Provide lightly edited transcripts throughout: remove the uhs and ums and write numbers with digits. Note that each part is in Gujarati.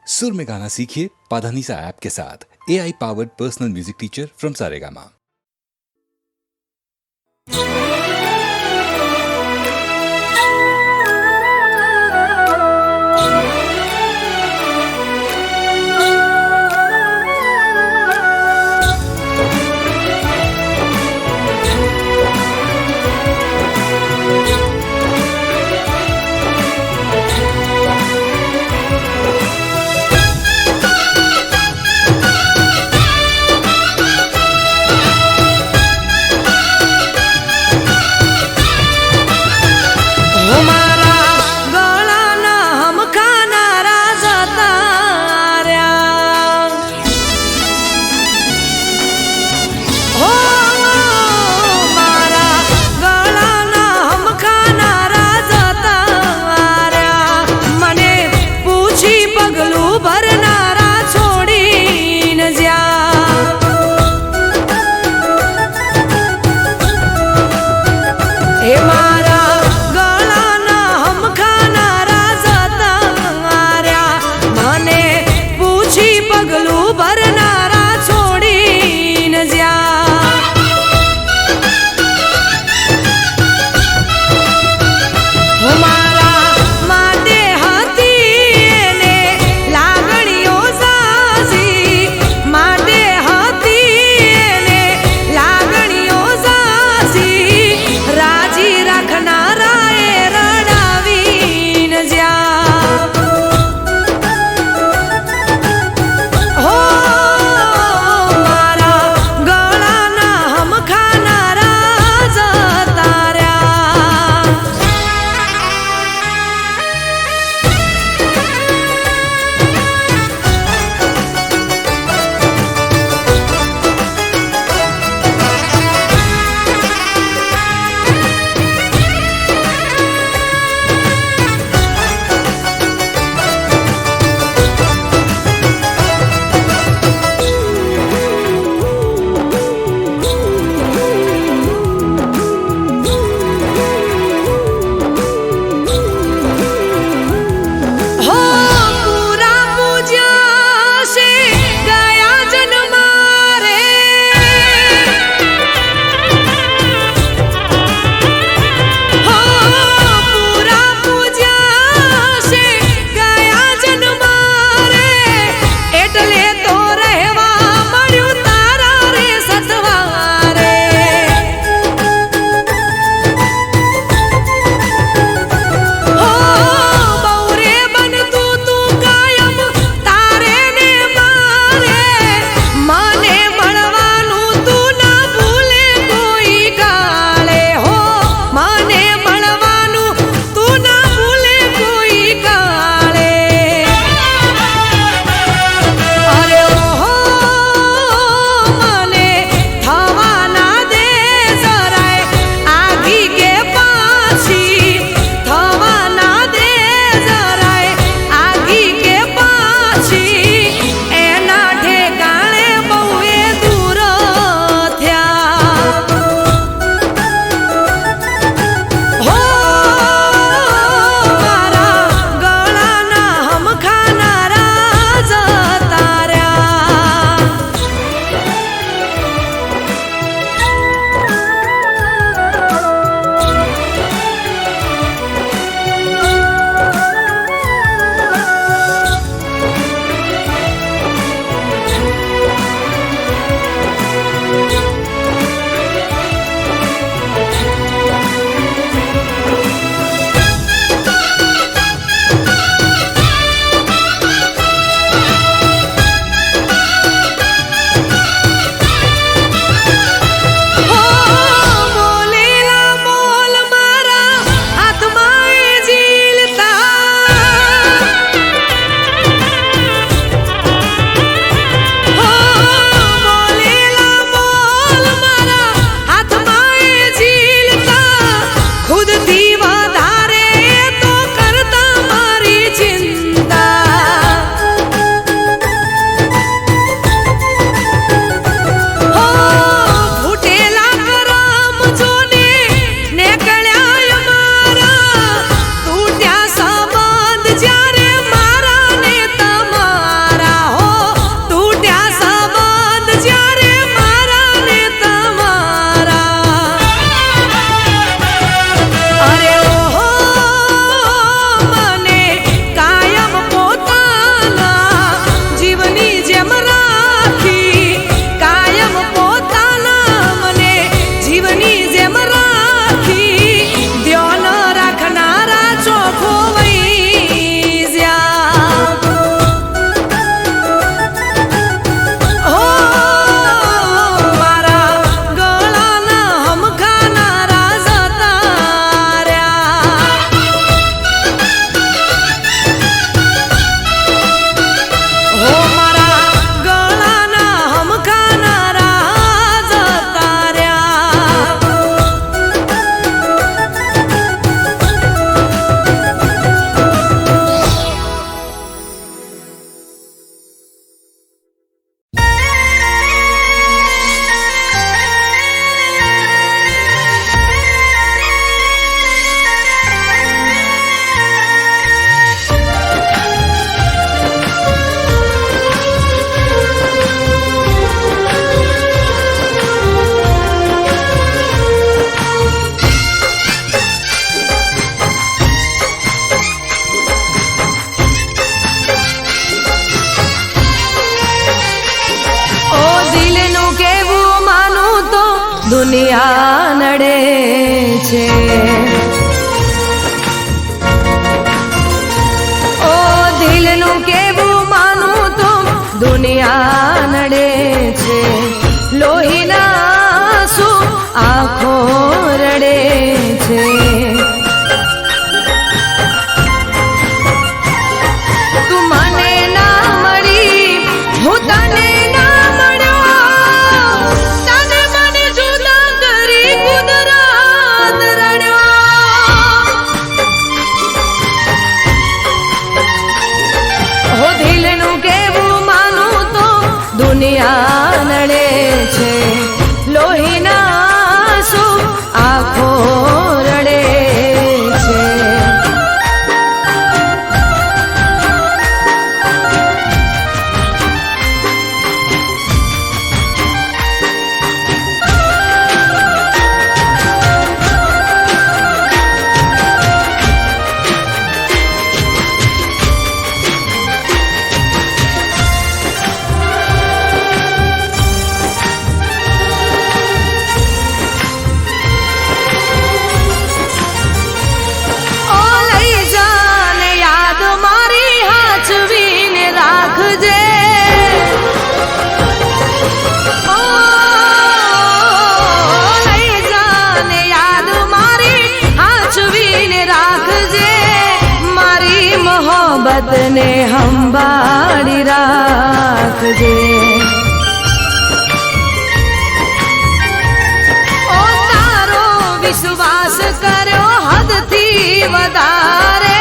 सुर में गाना सीखिए पाधानीसा ऐप के साथ। AI powered personal music teacher from Saregama. દુનિયા નડે છે. ઓ દિલનું કેવું માનું તો દુનિયા નડે છે. લોહીના શું આંખો રડે છે. તું મને ના મળી હું તને ના મળ્યો. તને મને જુદા કરી કુદરત રડ્યો. હો દિલનું કેવું માનું તો દુનિયા નડે છે. લોહીના શું આંખો રડે છે. મોહબ્બતને સંભાળી રાખજે. ઓ તારો વિશ્વાસ કર્યો હદથી વધારે.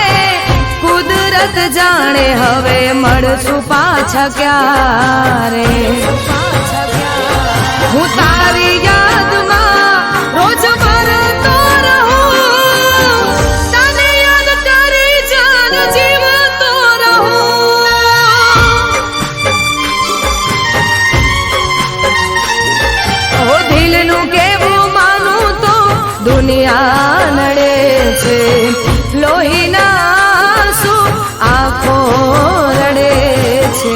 કુદરત જાણે હવે મળશું પાછા ક્યારે. હું તારી યાદમાં રોજ મરતો રહું. તને યાદ કરી જાન જીવતો રહું. ઓ દિલનું કેવું માનું તો દુનિયા નડે છે. લોહીના શું આંખો રડે છે.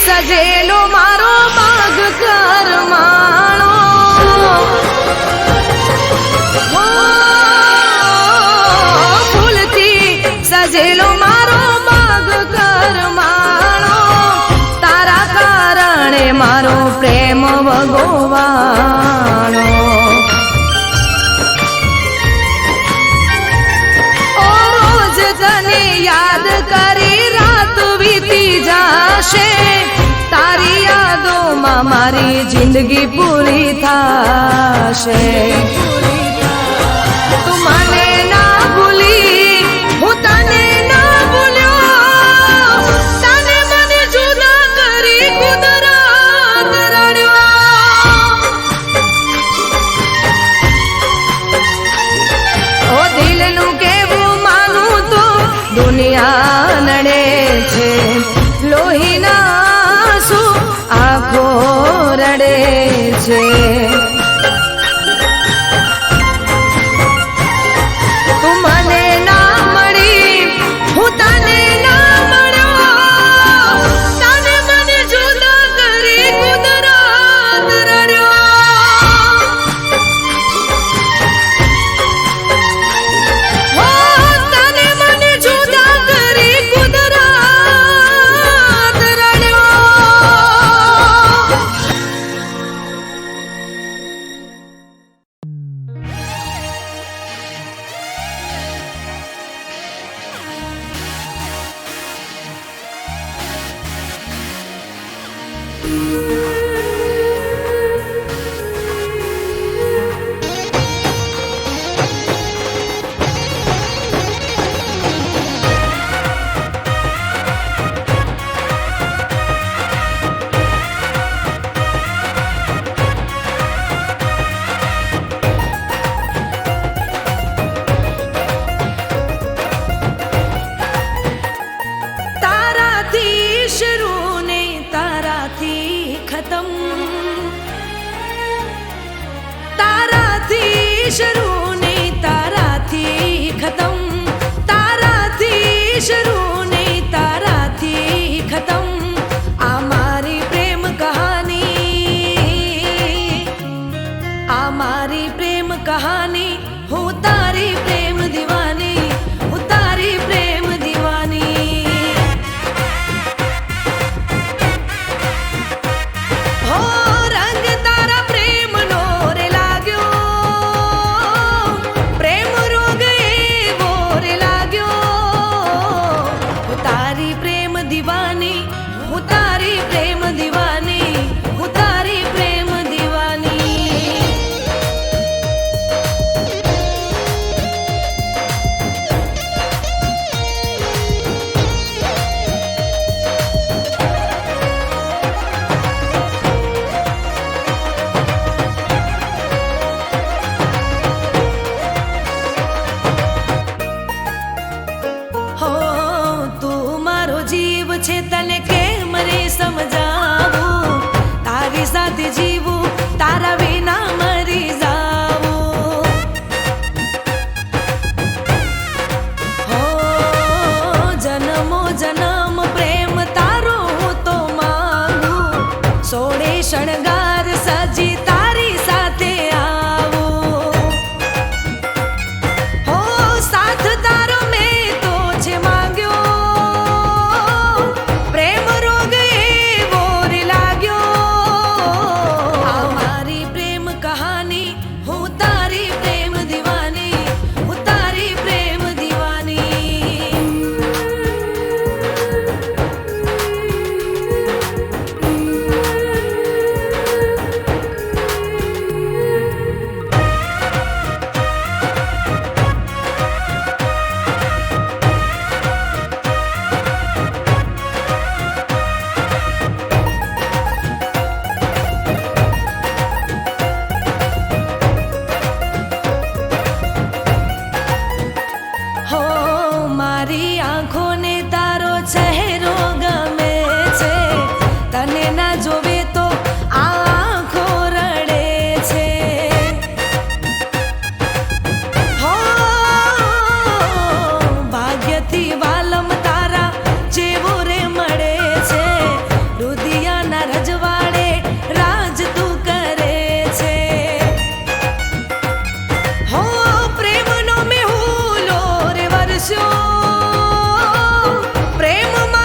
સજેલો મારો માગ કરમાણો. ફૂલથી સજેલો મારો માગ કરમાણો. તારા કારણે મારો પ્રેમ ભગવાણો. ઓ રોજ તને યાદ કરી રાત વીતી જાશે. તારી યાદોમાં મારી જિંદગી પૂરી થાશે. તું મને ના ભૂલી હું તને ના ભૂલ્યો. તને મને જુદા કરી કુદરત રડ્યો. ઓ દિલનું કેવું માનું તો દુનિયા નડે છે. લોહીના શું આંખો રડે છે. ખતમ તારાથી શરૂ ને તારાથી ખતમ તારાથી શરૂ ને તારાથી ખતમ આ મારી પ્રેમ કહાની આ મારી પ્રેમ કહાની હું તારી પ્રેમ દીવાની હું તારી પ્રેમ દીવાની હો રંગ તારા પ્રેમનો રે લાગ્યો પ્રેમ રોગ એવો રે લાગ્યો હું તારી પ્રેમ દીવાની હું તારી પ્રેમ દીવાની હું તારી પ્રેમ દીવાની હો તું મારો જીવ છે તને કેમ રે સમજાવું તારી સાથે જીવું તારા વિના મરી જાવું હો જન્મો જન્મ પ્રેમ તારો હું તો માંગું સોળે શણગાર સજી તારી સાથે આવું હો સાથ તારો મેં તો છે માંગ્યો પ્રેમ રોગ એવો રે લાગ્યો આ મારી પ્રેમ કહાની હું તારી પ્રેમ દીવાની હું તારી પ્રેમ દીવાની હો મારી આંખોને તારો ચહેરો ગમે છે તને ના જોવે તો આ આંખો રડે છે હો ભાગ્યથી વાલમ તારા જેવો રે મળે છે રુદિયાના રજવાડે રાજ તું કરે છે હો પ્રેમનો મેહુલો રે વરસ્યો પ્રેમમાં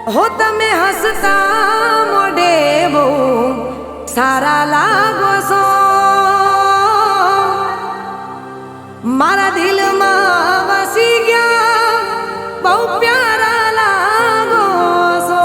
હો તમે હસતા મોઢે બહુ સારા લાગો છો, મારા દિલમાં વસી ગયા બહુ પ્યારા લાગો છો.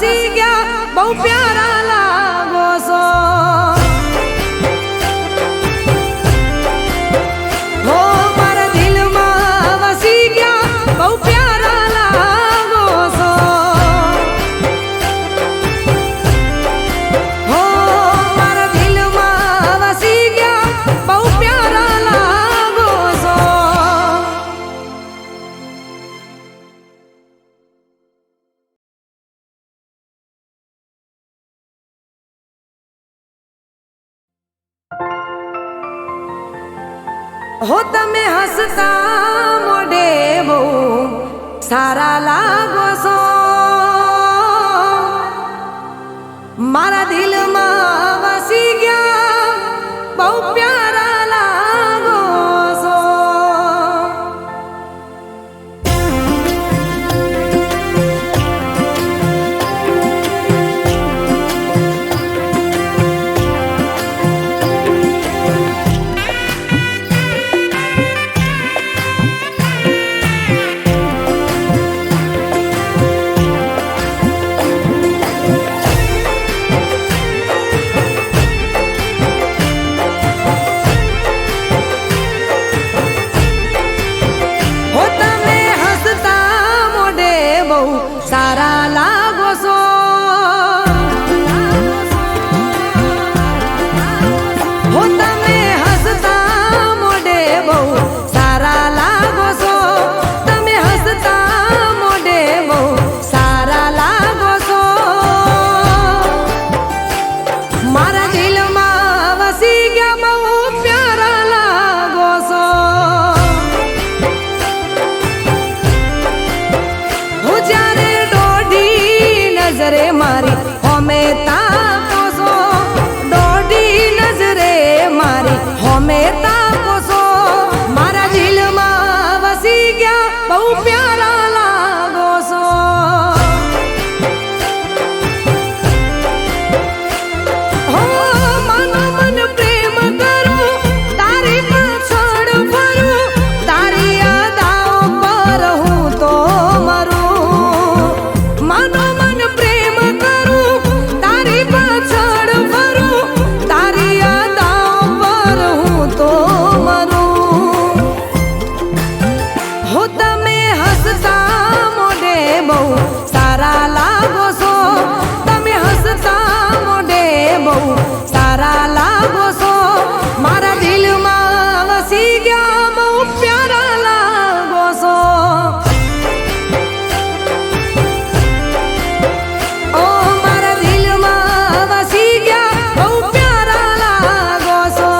વસી ગયા બહુ પ્યારા લાગો છો હો મારા દિલમાં વસી ગયા બહુ પ્યારા લાગો છો હો મારા દિલમાં વસી ગયા બહુ પ્યારા લાગો છો હો તમે હસતા મોઢે બહુ સારા લાગો છો મારા દિલમાં વસી ગયા બહુ પ્યારા લાગો છો સારા લાગો છો હો તમે હસતા મોઢે બહુ સારા લાગો છો તમે હસતા મોઢે બહુ સારા લાગો છો મારા દિલમાં વસી ગયા બહુ પ્યારા લાગો છો હું જ્યારે નજરે મારી હોમે તાકો છો દોઢી નજરે મારી હોમે તાકો છો મારા દિલમાં વસી ગયા બહુ પ્યારા લાગો છો હો મનો મન પ્રેમ કરું તારી પાછળ ફરું તારી યાદો પર હું તો મરું મનો સારા લાગો છો તમે હસતા મોઢે બહુ સારા લાગો છો મારા દિલમાં વસી ગયા બહુ પ્યારા લાગો છો ઓ મારા દિલમાં વસી ગયા બહુ પ્યારા લાગો છો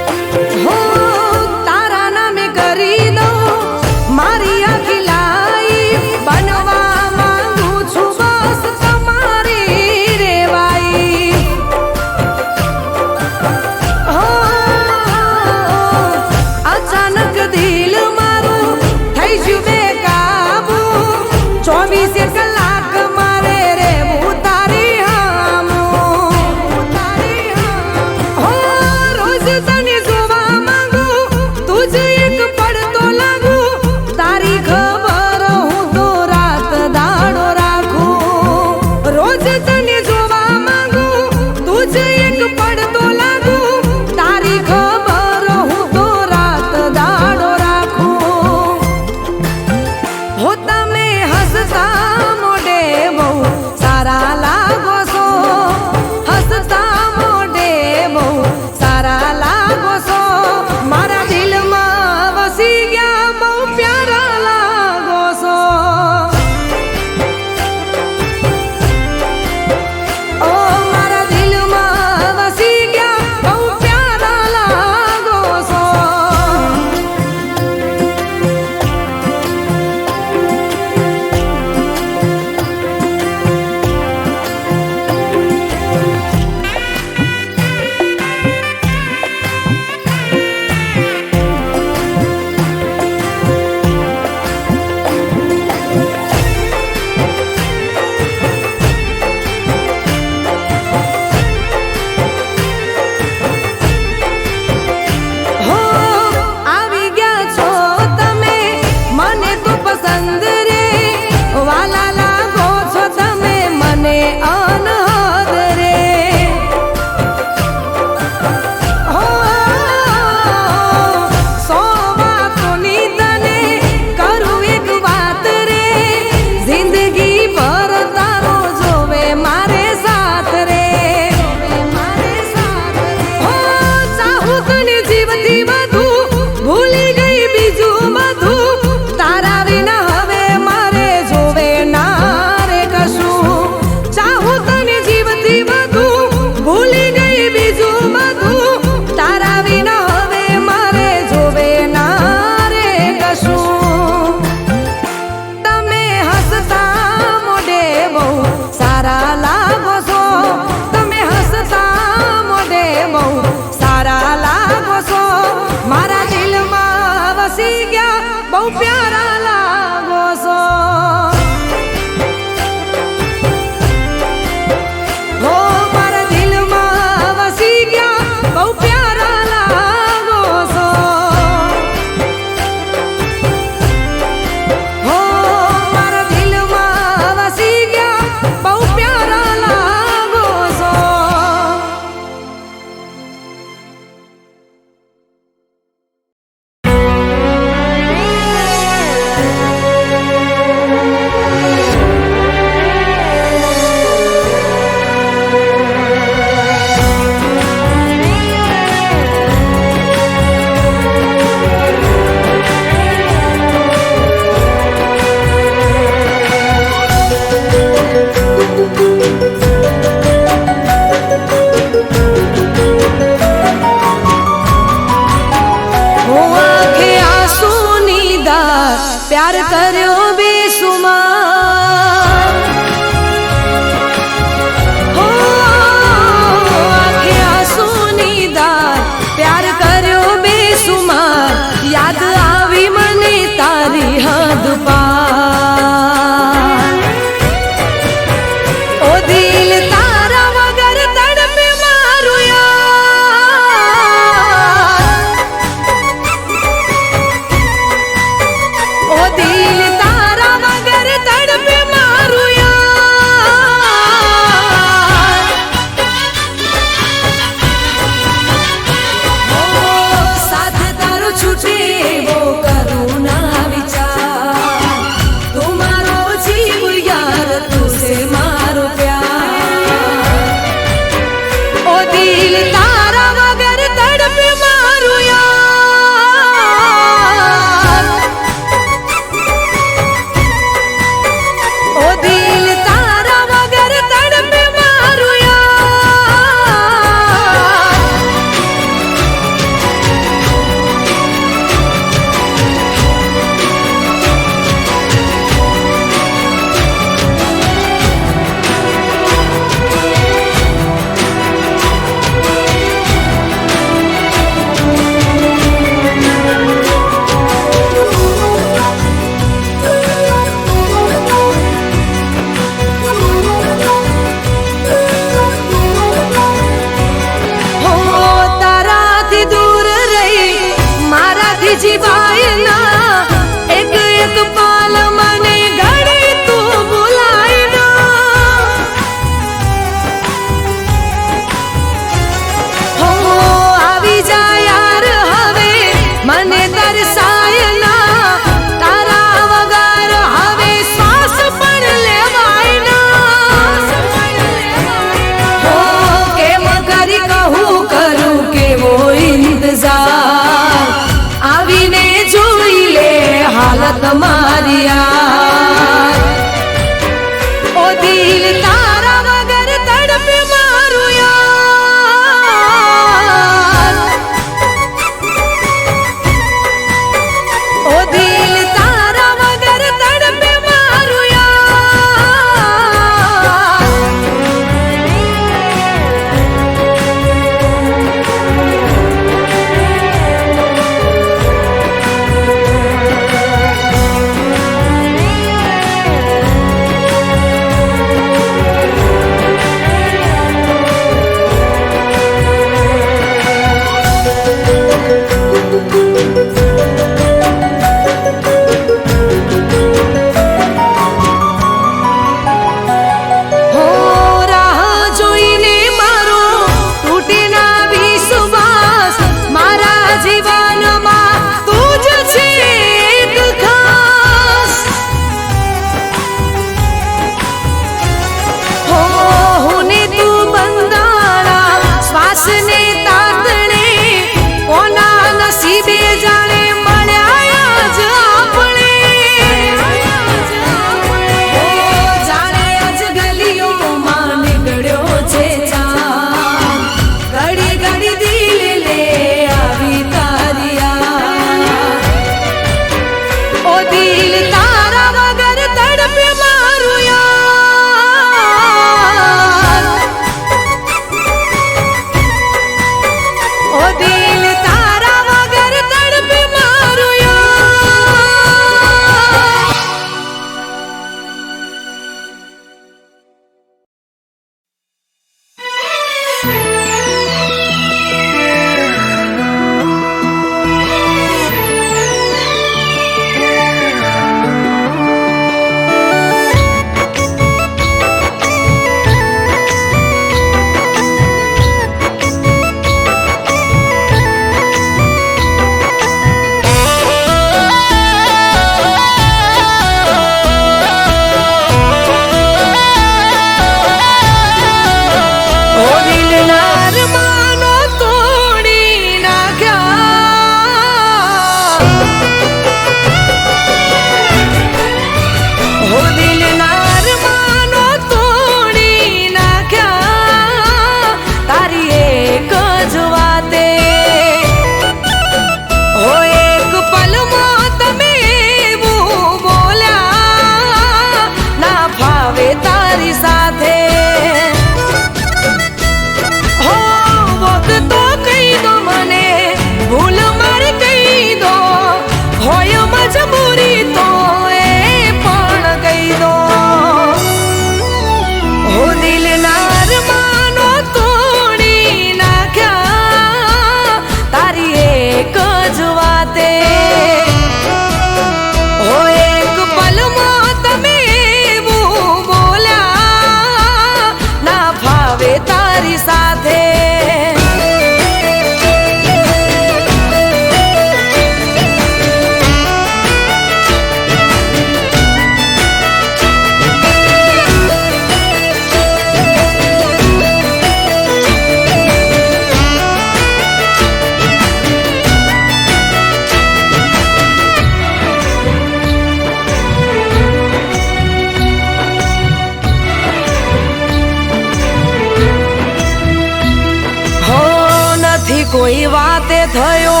કોઈ વાતે થયો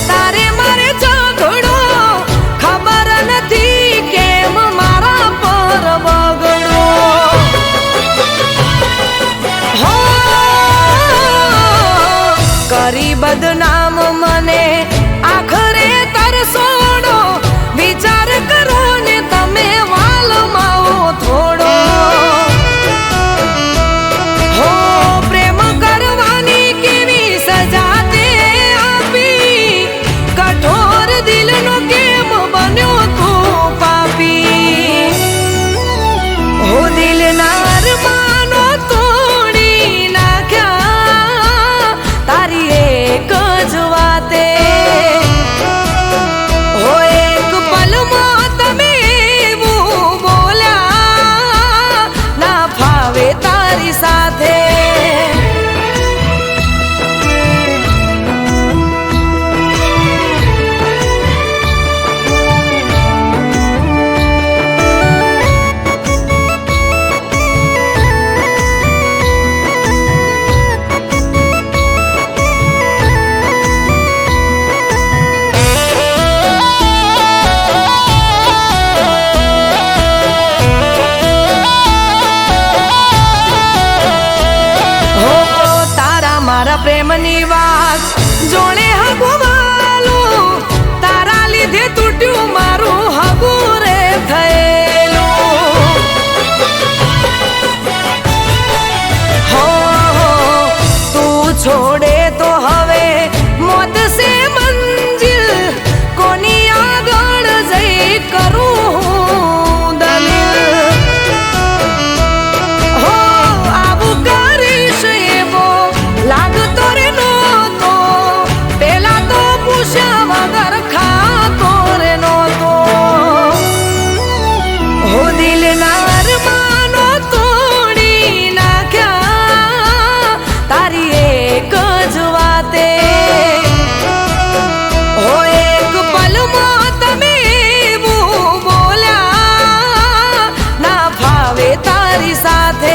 તારે મારે ઝઘડો ખબર નથી કેમ મારા પર બગડો હો કરી બદનામ મને આખરે તરસોડો વિચાર કરો ને તમે વાલમાઓ થોડો હો પ્રેમ કરવાની કેવી સજા તે આપી કઠોર દિલનો કેમ બન્યો તું પાપી હો દિલના અરમાનો તોડી નાખ્યા તારી એક જ વાતે હો એક પલમાં તમે એવું બોલ્યા ના ફાવે તારી સાથે પ્રેમની વાત જોડે હગુવાલું તારા લીધે તૂટ્યું મારું હગું રે થયેલું હો તું છોડે તો હવે મોત સે મંજિલ કોની આગળ જઈ કરું દલીલ હો આવું કરીશ એવો લાગતો રે નહોતો પેલા તો પૂછ્યા વગર ખાતો રે નહોતો હો દિલના અરમાનો તોડી નાખ્યા તારી એક જ વાતે હો એક પલમાં તમે એવું બોલ્યા ના ફાવે તારી સાથે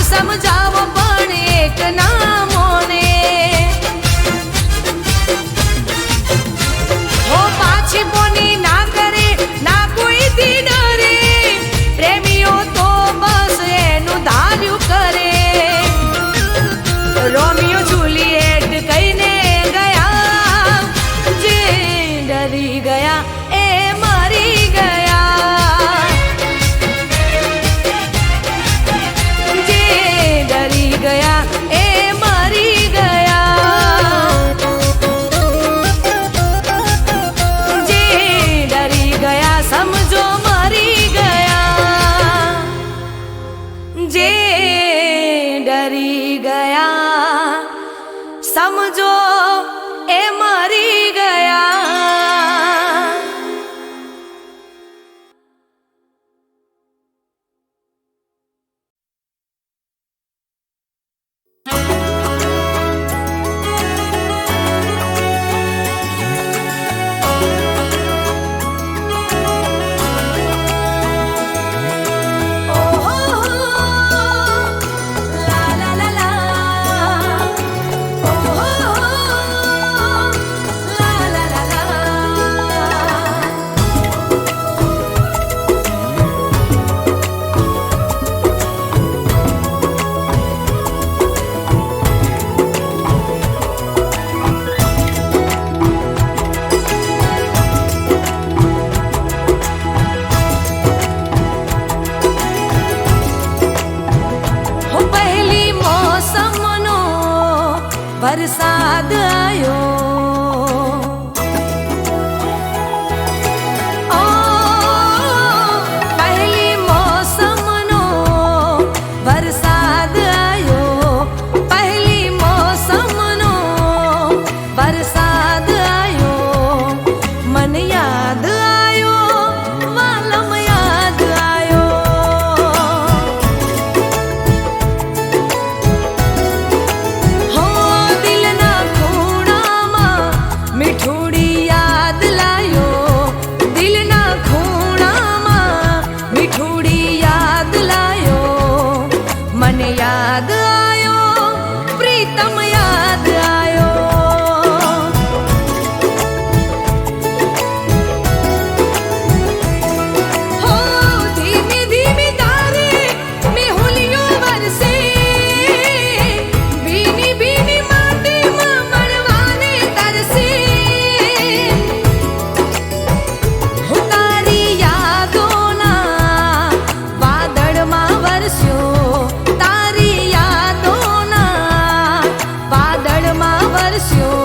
સમજાવો પણ એક ના મોને હો પાછી પોની ના કરે ના કોઈથી ડરે પ્રેમીઓ તો બસ એનું ધાર્યું કરે રોમિયો જુલિયટ કહીને ગયા જે ડરી ગયા એ મરી ગયા જે ડરી ગયા એ મરી ગયા જે ડરી ગયા સમજો મરી ગયા જે ડરી ગયા સમજો એ મરી ગયા વરસાદ આયો ઓ પહેલી મોસમનો વરસાદ આયો પહેલી મોસમનો વરસાદ આયો મન યાદ આયો વાલમ યાદ આયો હો દિલના ખૂણામાં મીઠુડી યાદ લાયો દિલના ખૂણામાં મીઠુડી યાદ લાયો મને યાદ આયો પ્રીતમ યાદ આયો હો ધીમી ધીમી તારે મેહુલિયો વરસે ભીની ભીની માટીમાં મળવાને તરસે હું તારી યાદોના વાદળમાં વરસ્યો તારી યાદોના વાદળમાં વરસ્યો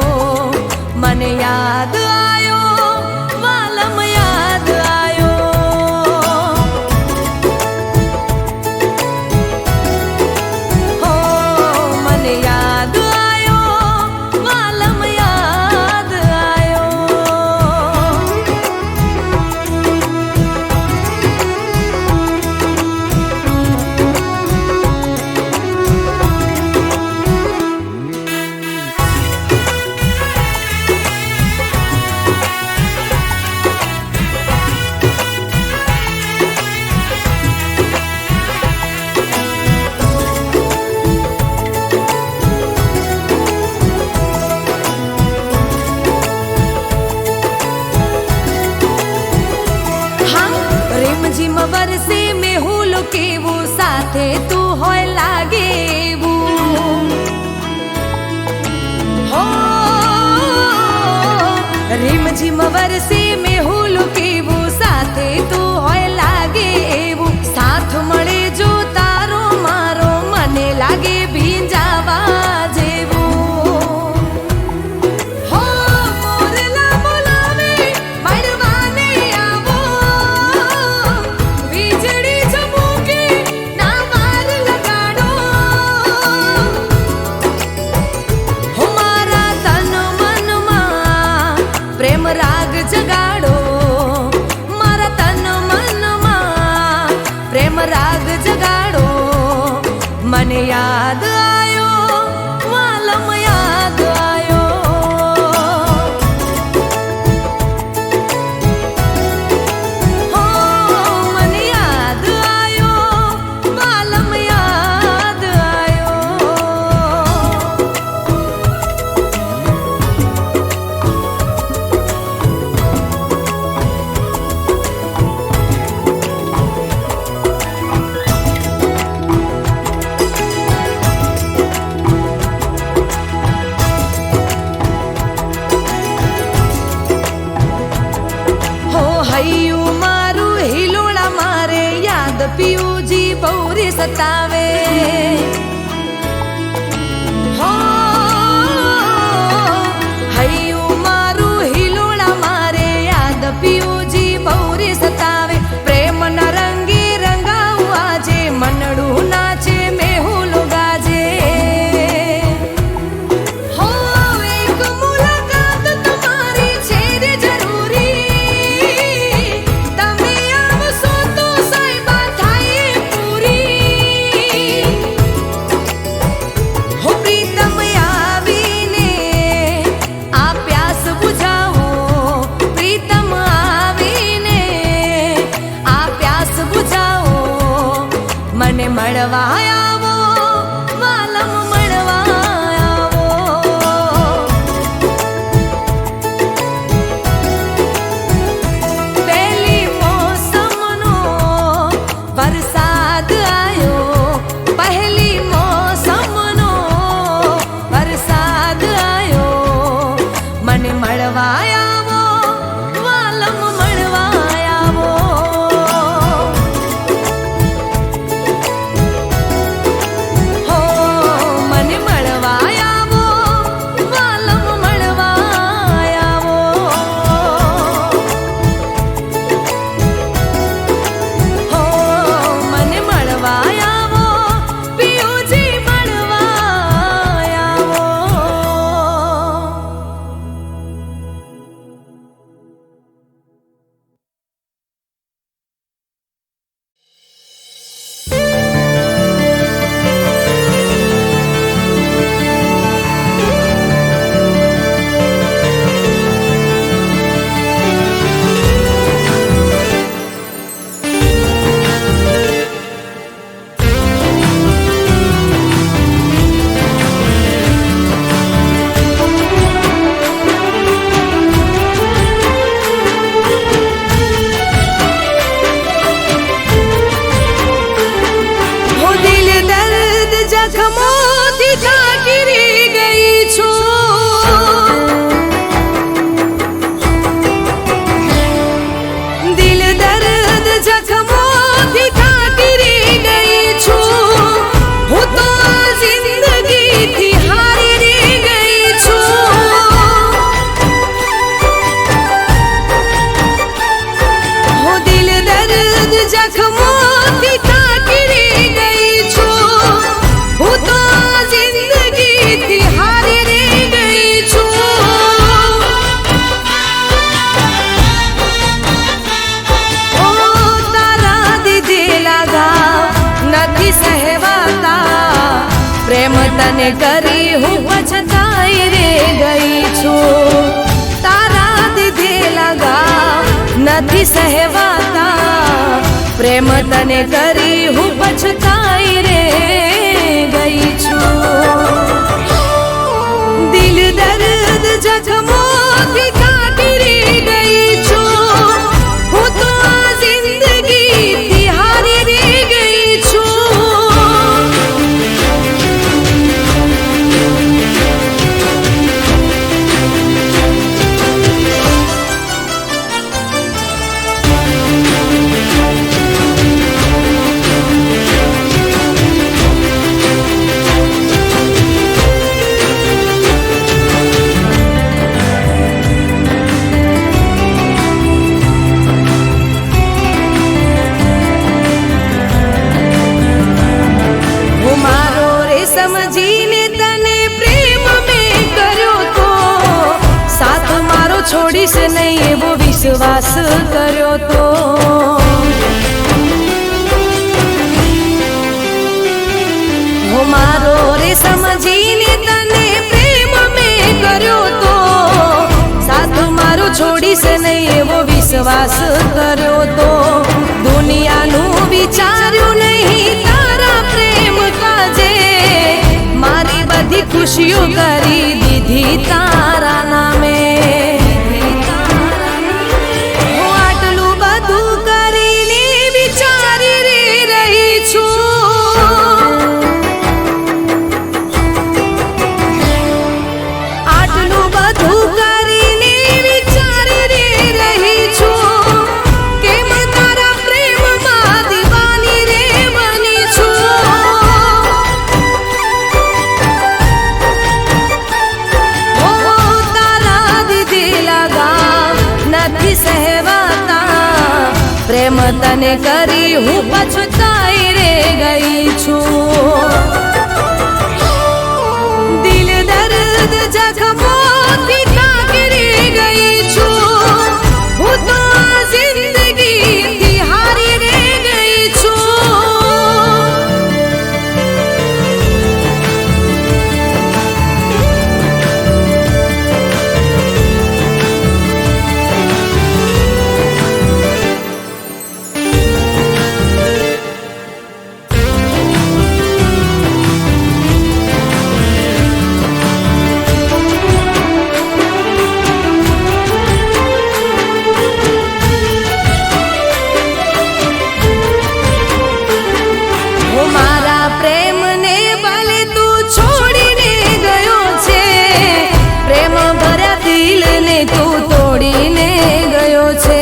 મને યાદ આયો વાલમ યાદ આયો હો મને યાદ આયો વાલમ યાદ આયો હા રેમઝીમ વરસે મેહુલ કેવું સાથે તું હોય લાગે એવું હો રેમઝીમ વરસે મેહુલ કેવું સાથે તું હોય લાગે એવું સાથ મળે જો તારો મારો મને લાગે ભીંજાવા જેવું હો મોરલા બોલાવે મળવાને આવો વીજળી ચમકે ના વાર લગાડો હો મારા તન મનમાં પ્રેમ રાગ જગાડો પિયુજી બહુરી સતાવે હો હૈયું મારું હિલોડા મારે યાદ પિયુજી બહુરી સતાવે પ્રેમ ન રંગી રંગાવું આજે મનડું નાચે મેહુલો ગાજે હો એક મુલાકાત તમારી છે રે જરૂરી તમે આવશો તો સાહેબા થાય પૂરી હો પ્રીતમ આવીને આ પ્યાસ બુઝાવો પ્રીતમ આવીને આ પ્યાસ બુઝાવો મને મળવા આવો વાલમ મળવા આવો પહેલી મોસમનો વરસાદ આયો પહેલી મોસમનો વરસાદ આયો મને મળવા આવો વાલમ મળવા આવો હો મને મળવા આવો વાલમ મળવા આવો હો મને મળવા આવો પિયુજી મળવા આવો હું દિલ દર્દ જખમોથી થાકી ગઈ છું દિલ દર્દ જખમોથી થાકી ગઈ છું હું તો આ જિંદગીથી હારી ગઈ છું હું દિલ દર્દ જખમોથી થાકી ગઈ છું હું તો આ જિંદગીથી હારી ગઈ છું ઓ તારા દીધેલા ઘાવ નથી સહેવાતા પ્રેમ તને કરી હું પછતાઈ રે ગઈ છું તારા દીધેલા ઘાવ નથી સહેવાતા પ્રેમ તને કરી હું પછતાઈ રે ગઈ છું દિલ દર્દ જખમોથી કાઢી ગઈ છું હું તો આ જિંદગીથી હારી ગઈ છું હું મારો રે સમજીને તને પ્રેમ મેં કર્યો તો સાથ મારો છોડીશ નહીં એવો વિશ્વાસ કર્યો તો હું મારો રે સમજીને તને પ્રેમ મેં કર્યો તો સાથ મારો છોડીશ નહીં એવો વિશ્વાસ કર્યો તો દુનિયાનું વિચાર્યું નહીં તારા પ્રેમ કાજે મારી બધી ખુશીઓ કરી દીધી તારા નામે હું આટલું બધું કરીને વિચારી રહી છું આટલું બધું કરીને વિચારી રહી છું કેમ પ્રેમ તને કરી હું પછતાઈ રે ગઈ છું દિલ દર્દ જખમોથી કાકરી ગઈ છું હું તો આ જિંદગીથી હારી રે ગઈ છું તું તોડીને ગયો છે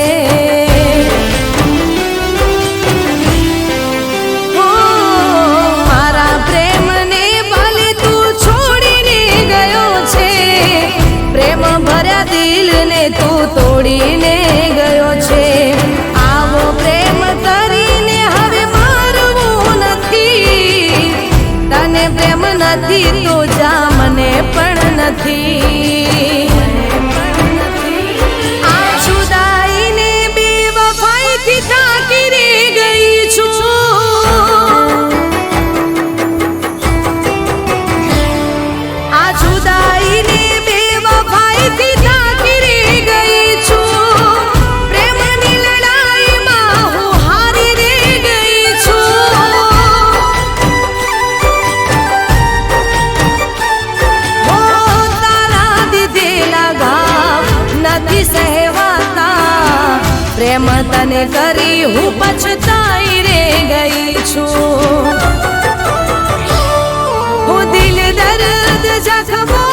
મારા પ્રેમને ભલે તું છોડીને ગયો છે પ્રેમ ભર્યા દિલને તું તોડીને ગયો છે આવો પ્રેમ કરીને હવે મારવું નથી તને પ્રેમ નથી તો જા મને પણ નથી પ્રેમ તને કરી હું પછતાઈ રે ગઈ છું હું દિલ દર્દ જખમો